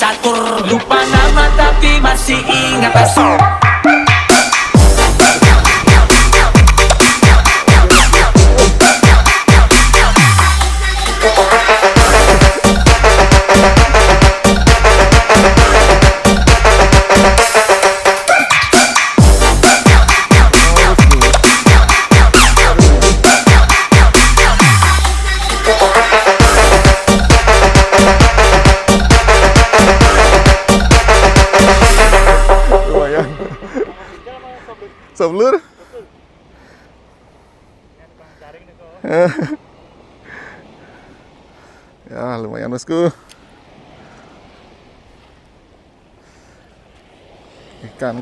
catur. Lupa nama tapi masih ingat asal. Sablur. Ya lumayan bosku. Ikan